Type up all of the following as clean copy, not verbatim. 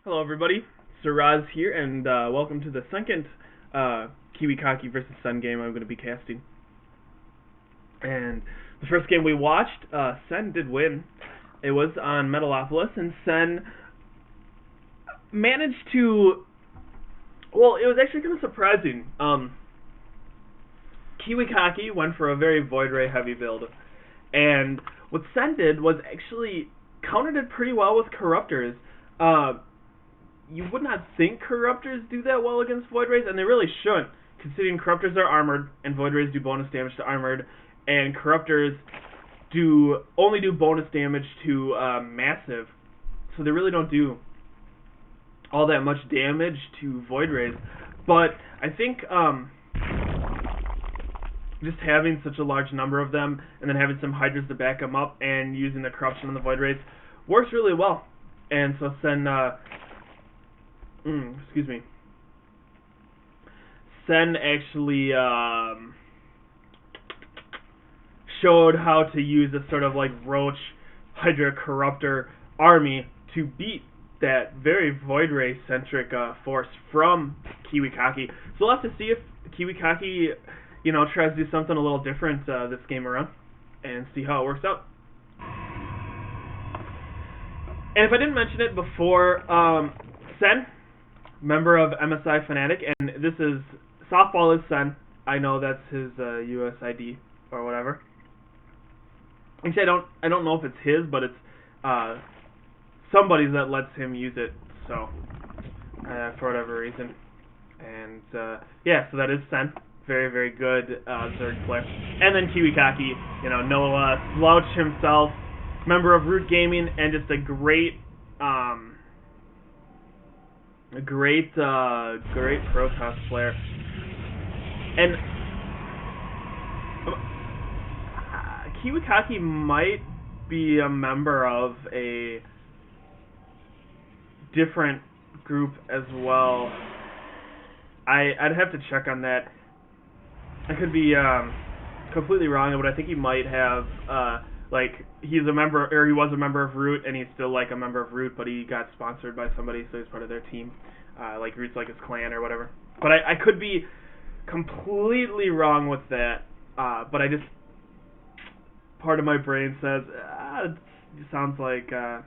Hello everybody, Siraz here, and welcome to the second Kiwikaki versus Sen game I'm going to be casting. And the first game we watched, Sen did win. It was on Metalopolis, and Sen managed to... Well, it was actually kind of surprising. Kiwikaki went for a very Void Ray heavy build, and what Sen did was actually countered it pretty well with Corruptors. You would not think Corruptors do that well against Void Rays, and they really shouldn't, considering Corruptors are armored, and Void Rays do bonus damage to armored, and Corruptors only do bonus damage to massive, so they really don't do all that much damage to Void Rays. But I think just having such a large number of them, and then having some Hydras to back them up, and using the Corruption on the Void Rays works really well. And so Sen... Sen actually showed how to use a sort of like Roach Hydra Corruptor army to beat that very Void Ray centric force from Kiwikaki. So we'll have to see if Kiwikaki, tries to do something a little different this game around, and see how it works out. And if I didn't mention it before, Sen, member of MSI Fanatic, and this is Softball is Sen. I know that's his US ID or whatever. Actually, I don't know if it's his, but it's somebody's that lets him use it. So for whatever reason, and yeah, so that is Sen. Very, very good Zerg player. And then Kiwikaki, no slouch himself, member of Root Gaming, and just a great great Protoss player. And Kiwikaki might be a member of a different group as well. I'd have to check on that. I could be completely wrong, but I think he might have he's a member, or he was a member of Root, and he's still like a member of Root, but he got sponsored by somebody, so he's part of their team. Like Root's like his clan or whatever. But I could be completely wrong with that. But I just, part of my brain says, it sounds like, alright,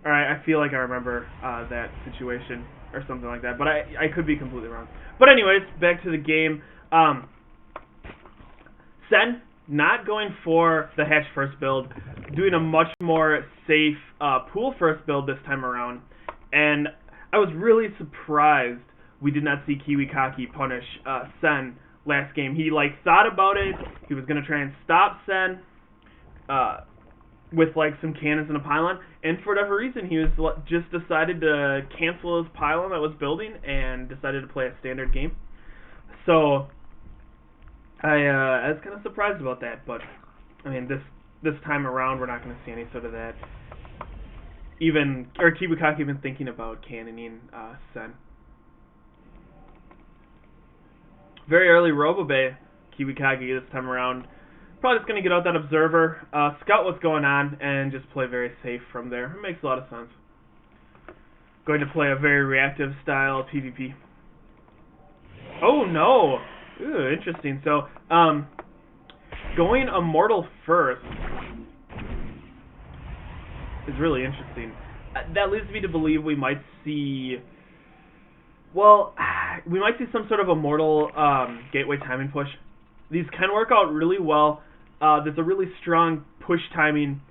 I feel like I remember that situation or something like that. But I could be completely wrong. But anyways, back to the game. Sen, not going for the Hatch first build, doing a much more safe pool first build this time around, and I was really surprised we did not see Kiwikaki punish Sen last game. He thought about it. He was going to try and stop Sen with some cannons and a pylon, and for whatever reason he was just decided to cancel his pylon that was building and decided to play a standard game. So I was kind of surprised about that, but I mean, this time around we're not going to see any sort of that. Kiwikaki even thinking about cannoning Sen. Very early Robobay Kiwikaki this time around. Probably just going to get out that observer, scout what's going on, and just play very safe from there. It makes a lot of sense. Going to play a very reactive style PvP. Oh no! Ooh, interesting. So, going Immortal first is really interesting. That leads me to believe we might see... Well, we might see some sort of Immortal gateway timing push. These can work out really well. There's a really strong push timing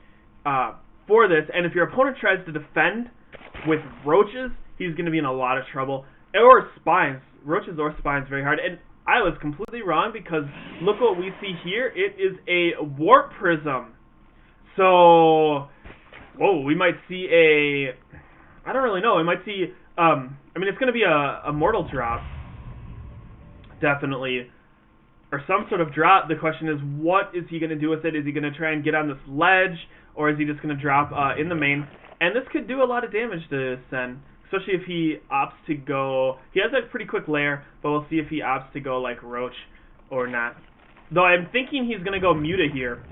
for this, and if your opponent tries to defend with Roaches, he's going to be in a lot of trouble. Or Spines. Roaches or Spines very hard. And I was completely wrong, because look what we see here. It is a Warp Prism. So, whoa, we might see I don't really know. We might see, I mean, it's going to be a Mortal drop. Definitely. Or some sort of drop. The question is, what is he going to do with it? Is he going to try and get on this ledge, or is he just going to drop in the main? And this could do a lot of damage to Sen. Especially if he opts to go... He has a pretty quick lair, but we'll see if he opts to go like Roach or not. Though I'm thinking he's going to go Muta here.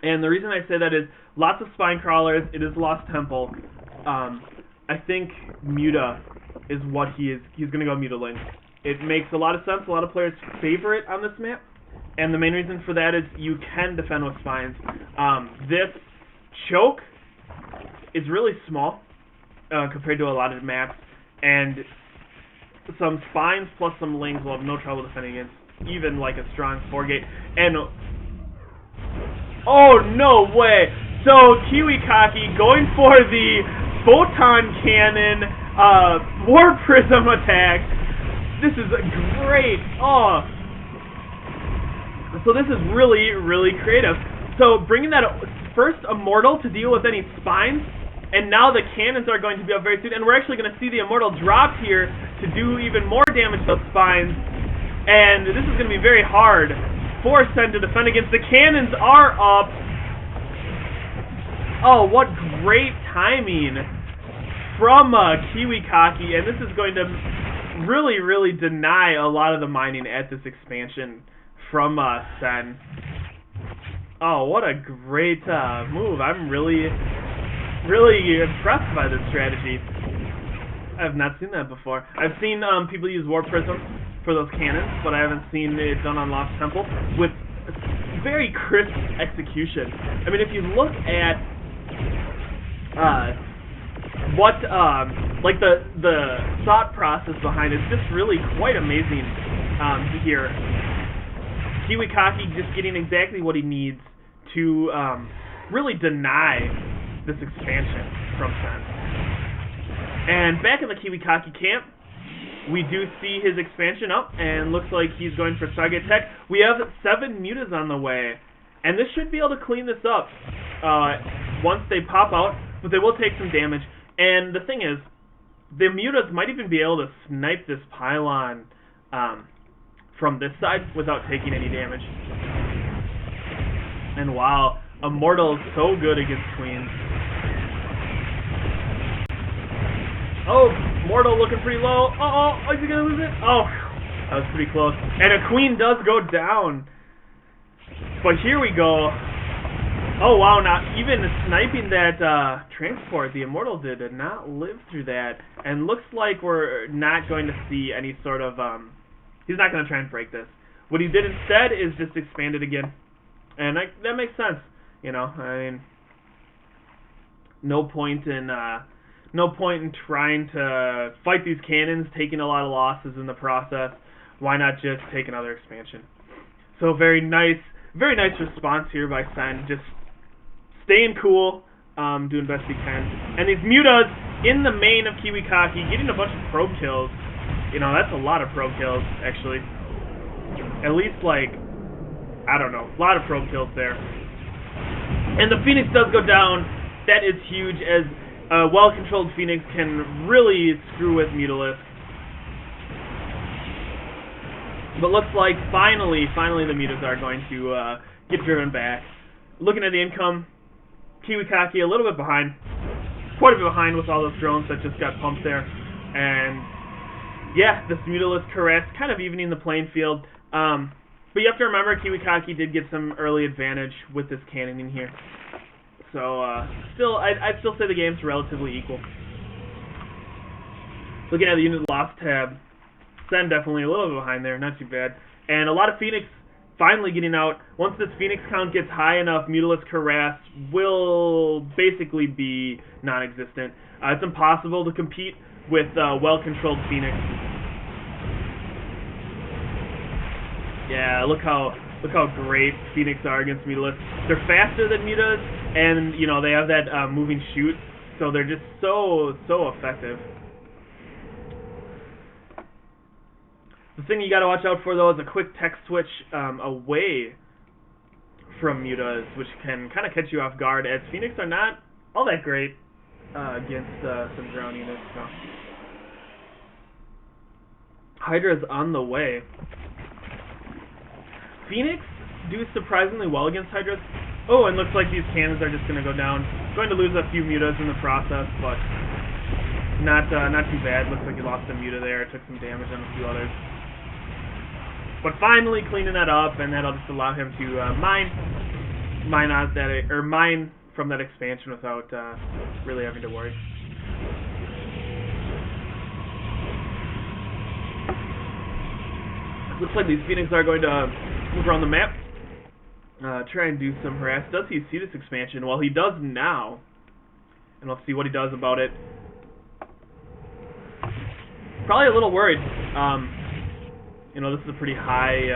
And the reason I say that is lots of Spine Crawlers. It is Lost Temple. I think Muta is what he is. He's going to go Muta-Link. It makes a lot of sense. A lot of players favor it on this map. And the main reason for that is you can defend with spines. This choke is really small compared to a lot of maps. And some spines plus some lings will have no trouble defending against even like a strong 4-gate. And oh, no way! So, Kiwikaki going for the Photon Cannon War Prism attack. This is great. Oh. So this is really, really creative. So bringing that first Immortal to deal with any spines, and now the cannons are going to be up very soon, and we're actually going to see the Immortal drop here to do even more damage to those spines, and this is going to be very hard for Sen to defend against. The cannons are up. Oh, what great timing from Kiwikaki, and this is going to really, really deny a lot of the mining at this expansion from Sen. Oh, what a great move. I'm really, really impressed by this strategy. I have not seen that before. I've seen people use War Prism for those cannons, but I haven't seen it done on Lost Temple with very crisp execution. I mean, if you look at like the thought process behind it, it's just really quite amazing here. Kiwikaki just getting exactly what he needs to really deny this expansion from Sen. And back in the Kiwikaki camp, we do see his expansion up, and looks like he's going for Stargate Tech. We have 7 mutas on the way, and this should be able to clean this up once they pop out, but they will take some damage. And the thing is, the mutas might even be able to snipe this pylon from this side without taking any damage. And wow, Immortal is so good against Queens. Oh, Immortal looking pretty low. Is he gonna lose it? Oh, that was pretty close. And a Queen does go down. But here we go. Oh wow, not even sniping that transport the Immortal did not live through that. And looks like we're not going to see any sort of he's not going to try and break this. What he did instead is just expand it again. And that makes sense, you know. I mean, no point in trying to fight these cannons, taking a lot of losses in the process. Why not just take another expansion? So very nice response here by Sen, just staying cool, doing best he can. And these mutas in the main of Kiwikaki, getting a bunch of probe kills. You know, that's a lot of probe kills, actually. At least, like, I don't know, a lot of probe kills there. And the Phoenix does go down. That is huge, as a well-controlled Phoenix can really screw with Mutalisk. But looks like finally the mutas are going to get driven back. Looking at the income, Kiwikaki a little bit behind. Quite a bit behind with all those drones that just got pumped there. And yeah, this Mutalisk Caress kind of evening the playing field. But you have to remember, Kiwikaki did get some early advantage with this cannoning here. So, I'd still say the game's relatively equal. Looking at the unit loss tab, Sen definitely a little bit behind there, not too bad. And a lot of Phoenix finally getting out. Once this Phoenix count gets high enough, Mutalisk Harass will basically be non-existent. It's impossible to compete with well-controlled Phoenix. Yeah, look how great Phoenix are against Mutalisk. They're faster than Mutas, and you know they have that moving shoot, so they're just so effective. The thing you got to watch out for though is a quick tech switch away from Mutas, which can kind of catch you off guard, as Phoenix are not all that great against some ground units. So. Hydra's on the way. Phoenix do surprisingly well against Hydras. Oh, and looks like these cannons are just going to go down. Going to lose a few mutas in the process, but not too bad. Looks like he lost a muta there. Took some damage on a few others. But finally cleaning that up, and that'll just allow him to mine from that expansion without really having to worry. Looks like these Phoenix are going to move around the map. Try and do some harass. Does he see this expansion? Well, he does now. And let's see what he does about it. Probably a little worried. You know, this is a pretty high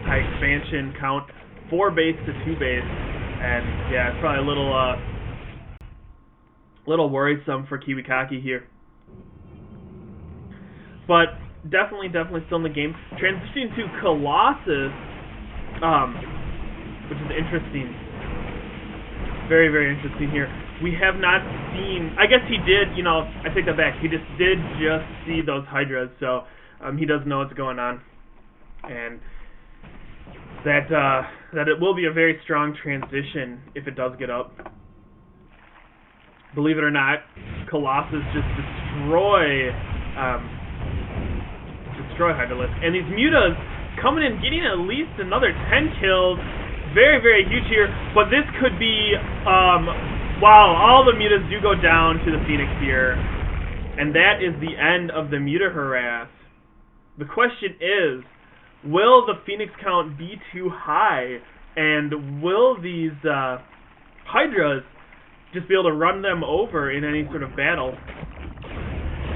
high expansion count. 4 base to 2 base. And yeah, it's probably a little worrisome for Kiwikaki here. But definitely still in the game. Transitioning to Colossus, which is interesting. Very, very interesting here. We have not seen, I guess he did, you know, I take that back. He did just see those Hydras, so he does know what's going on. And that it will be a very strong transition if it does get up. Believe it or not, Colossus just destroy Hydralisk. And these Mutas coming in, getting at least another 10 kills. Very, very huge here. But this could be, wow, all the Mutas do go down to the Phoenix here. And that is the end of the Muta harass. The question is, will the Phoenix count be too high? And will these Hydras just be able to run them over in any sort of battle?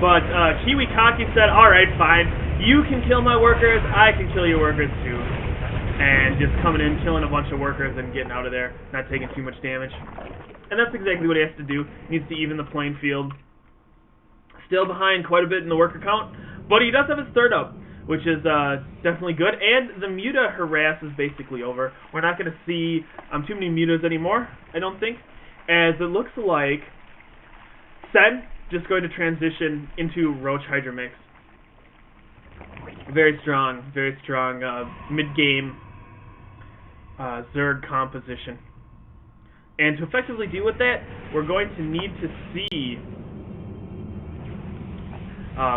But Kiwikaki said, alright, fine. You can kill my workers, I can kill your workers too. And just coming in, killing a bunch of workers and getting out of there, not taking too much damage. And that's exactly what he has to do. He needs to even the playing field. Still behind quite a bit in the worker count, but he does have his third up, which is definitely good. And the Muta harass is basically over. We're not going to see too many Mutas anymore, I don't think, as it looks like Sen just going to transition into Roach Hydra mix. Very strong mid-game Zerg composition. And to effectively deal with that, we're going to need to see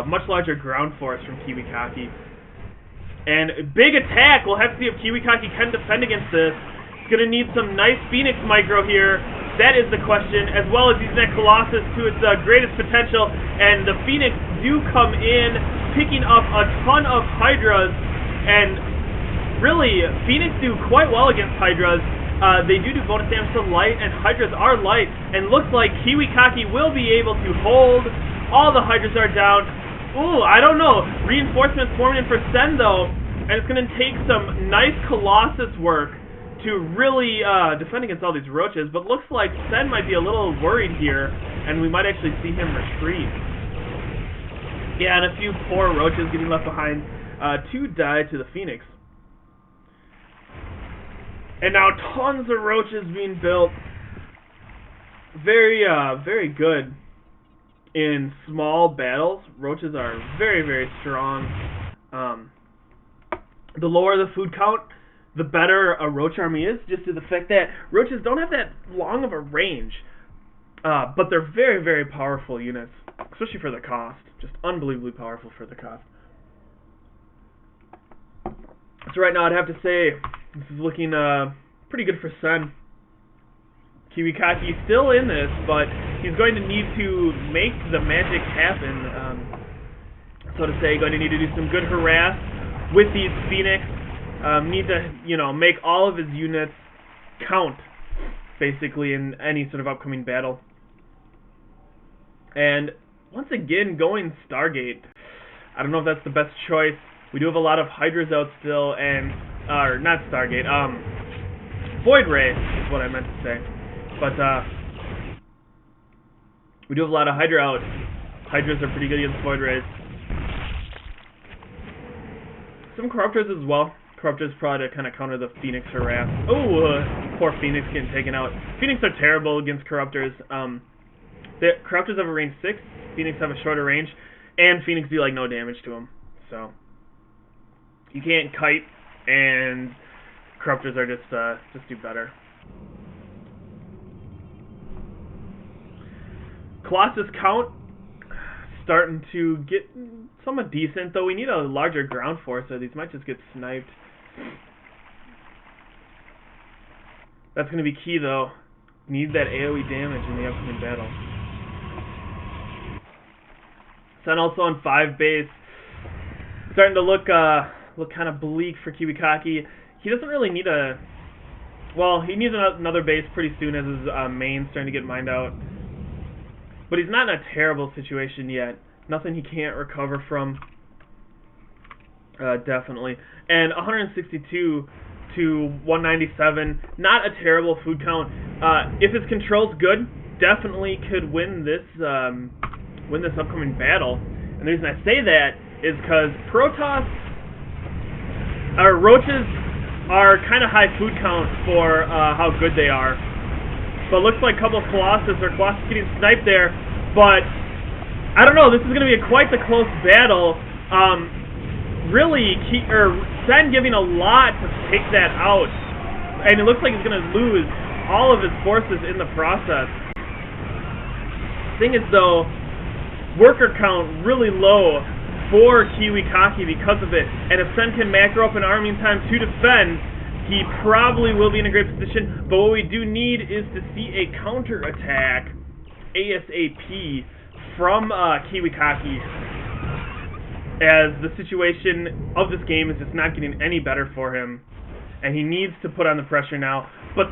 much larger ground force from Kiwikaki. And big attack! We'll have to see if Kiwikaki can defend against this. He's going to need some nice Phoenix micro here. That is the question, as well as using that Colossus to its greatest potential. And the Phoenix do come in, picking up a ton of Hydras. And really, Phoenix do quite well against Hydras. They do bonus damage to light, and Hydras are light. And looks like Kiwikaki will be able to hold. All the Hydras are down. Ooh, I don't know. Reinforcements forming in for Sen, though. And it's going to take some nice Colossus work to really defend against all these Roaches. But looks like Sen might be a little worried here, and we might actually see him retreat. Yeah, and a few poor Roaches getting left behind to die to the Phoenix. And now tons of Roaches being built. Very, very good in small battles. Roaches are very, very strong. The lower the food count, the better a Roach army is, just to the fact that Roaches don't have that long of a range. But they're very, very powerful units, especially for the cost. Just unbelievably powerful for the cost. So right now I'd have to say this is looking pretty good for Sen. Kiwikaki is still in this, but he's going to need to make the magic happen, so to say. Going to need to do some good harass with these Phoenix. Need to, you know, make all of his units count, basically, in any sort of upcoming battle. And once again, going Stargate. I don't know if that's the best choice. We do have a lot of Hydras out still, and or not Stargate. Void Ray is what I meant to say. But we do have a lot of Hydra out. Hydras are pretty good against Void Rays. Some Corruptors as well. Corruptors probably to kind of counter the Phoenix harass. Oh, poor Phoenix getting taken out. Phoenix are terrible against Corruptors. The Corruptors have a range 6. Phoenix have a shorter range, and Phoenix do like no damage to them. So you can't kite, and Corruptors are just do better. Colossus count starting to get somewhat decent, though we need a larger ground force, so these might just get sniped. That's going to be key, though. Need that AoE damage in the upcoming battle. Sen also on 5 base. starting to look kind of bleak for Kiwikaki. He doesn't really need a... Well, he needs another base pretty soon as his main's starting to get mined out. But he's not in a terrible situation yet. Nothing he can't recover from. Definitely. And 162 to 197, not a terrible food count. If his control's good, definitely could win this upcoming battle. And the reason I say that is because roaches are kind of high food count for how good they are. But it looks like a couple of Colossus getting sniped there. But I don't know. This is going to be quite the close battle. Really, Sen giving a lot to take that out, and it looks like he's going to lose all of his forces in the process. Thing is, though, worker count really low for Kiwikaki because of it, and if Sen can macro up an army in time to defend, he probably will be in a great position. But what we do need is to see a counterattack ASAP from Kiwikaki, as the situation of this game is just not getting any better for him, and he needs to put on the pressure now. But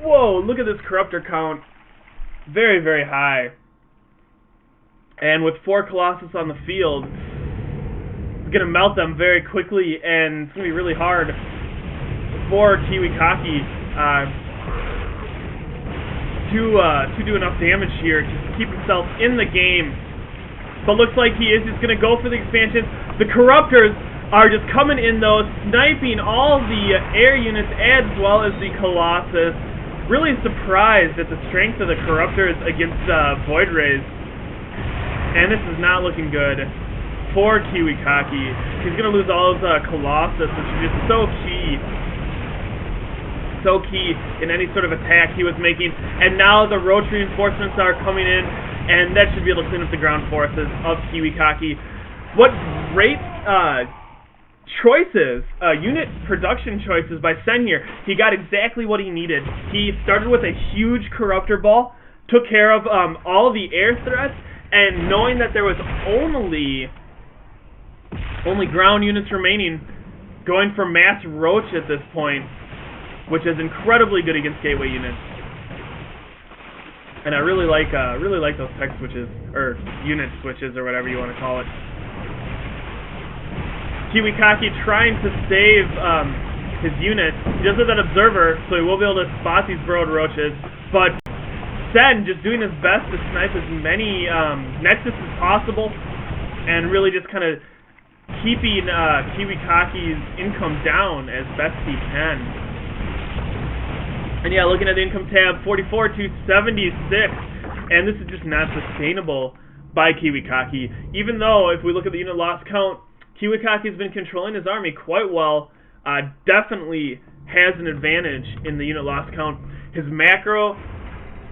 whoa, look at this corruptor count, very, very high, and with 4 Colossus on the field, it's gonna melt them very quickly, and it's gonna be really hard for Kiwikaki to do enough damage here to keep himself in the game. But looks like he is just going to go for the expansion. The Corruptors are just coming in, though, sniping all the air units as well as the Colossus. Really surprised at the strength of the Corruptors against Void Rays. And this is not looking good for Kiwikaki. He's going to lose all his Colossus, which is just so key. So key in any sort of attack he was making. And now the roach reinforcements are coming in, and that should be able to clean up the ground forces of Kiwikaki. What great choices, unit production choices by Sen here. He got exactly what he needed. He started with a huge Corruptor Ball, took care of all the air threats, and knowing that there was only ground units remaining, going for mass roach at this point, which is incredibly good against gateway units. And I really like those tech switches, or unit switches, or whatever you want to call it. Kiwikaki trying to save his units. He does have that observer, so he will be able to spot these burrowed roaches. But Sen just doing his best to snipe as many Nexus as possible, and really just kind of keeping Kiwikaki's income down as best he can. And yeah, looking at the income tab, 44 to 76, and this is just not sustainable by Kiwikaki. Even though, if we look at the unit loss count, Kiwikaki's been controlling his army quite well, definitely has an advantage in the unit loss count. His macro,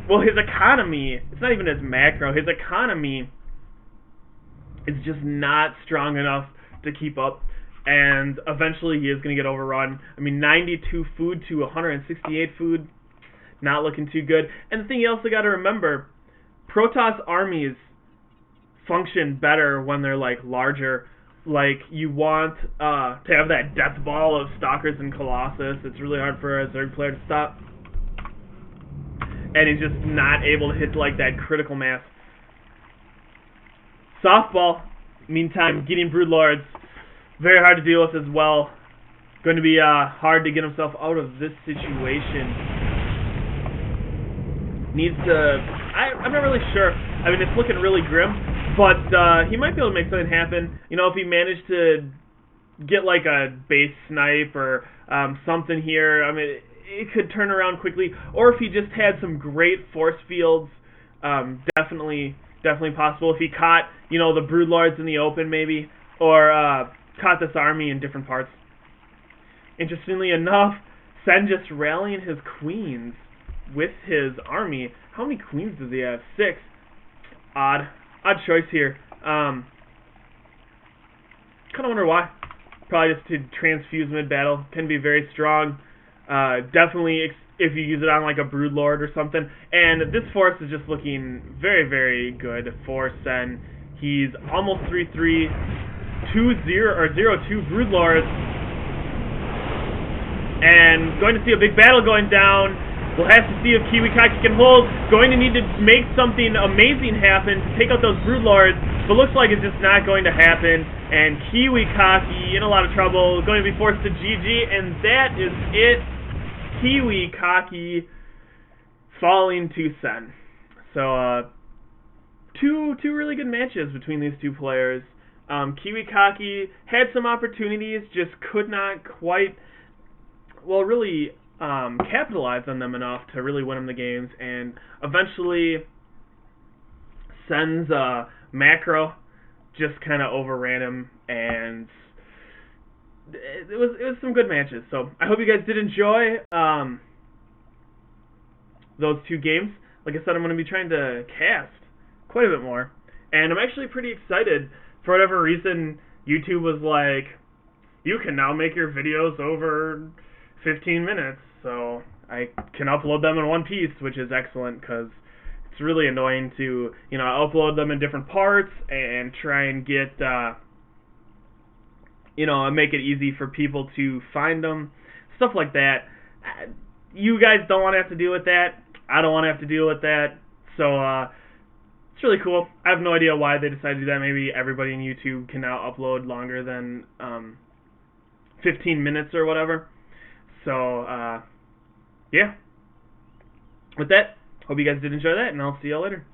well, his economy, it's not even his macro, his economy is just not strong enough to keep up. And eventually he is going to get overrun. I mean, 92 food to 168 food, not looking too good. And the thing you also got to remember, Protoss armies function better when they're like larger. Like, you want to have that death ball of Stalkers and Colossus. It's really hard for a Zerg player to stop. And he's just not able to hit like that critical mass. Softball, meantime, getting Broodlords. Very hard to deal with as well. Going to be hard to get himself out of this situation. Needs to... I'm not really sure. I mean, it's looking really grim, but he might be able to make something happen. You know, if he managed to get like a base snipe or something here, I mean, it could turn around quickly. Or if he just had some great force fields, definitely possible. If he caught, you know, the Broodlords in the open maybe, or... caught this army in different parts. Interestingly enough, Sen just rallying his queens with his army. How many queens does he have? 6. Odd choice here. Kind of wonder why. Probably just to transfuse mid-battle. Can be very strong. Definitely if you use it on like a Broodlord or something. And this force is just looking very, very good for Sen. He's almost 3-3. 2-0 or 0-2 Broodlords, and going to see a big battle going down. We'll have to see if Kiwikaki can hold. Going to need to make something amazing happen to take out those Broodlords, but looks like it's just not going to happen. And Kiwikaki in a lot of trouble, going to be forced to GG, and that is it. Kiwikaki falling to Sen. So, two really good matches between these two players. Kiwikaki had some opportunities, just could not quite, well, really capitalize on them enough to really win him the games, and eventually Sen's macro just kind of overran him, and it was some good matches. So I hope you guys did enjoy those two games. Like I said, I'm going to be trying to cast quite a bit more, and I'm actually pretty excited. For whatever reason, YouTube was like, you can now make your videos over 15 minutes, so I can upload them in one piece, which is excellent, because it's really annoying to, upload them in different parts and try and get, make it easy for people to find them, stuff like that. You guys don't want to have to deal with that. I don't want to have to deal with that, so, it's really cool. I have no idea why they decided to do that. Maybe everybody in YouTube can now upload longer than 15 minutes or whatever. So, yeah. With that, hope you guys did enjoy that, and I'll see y'all later.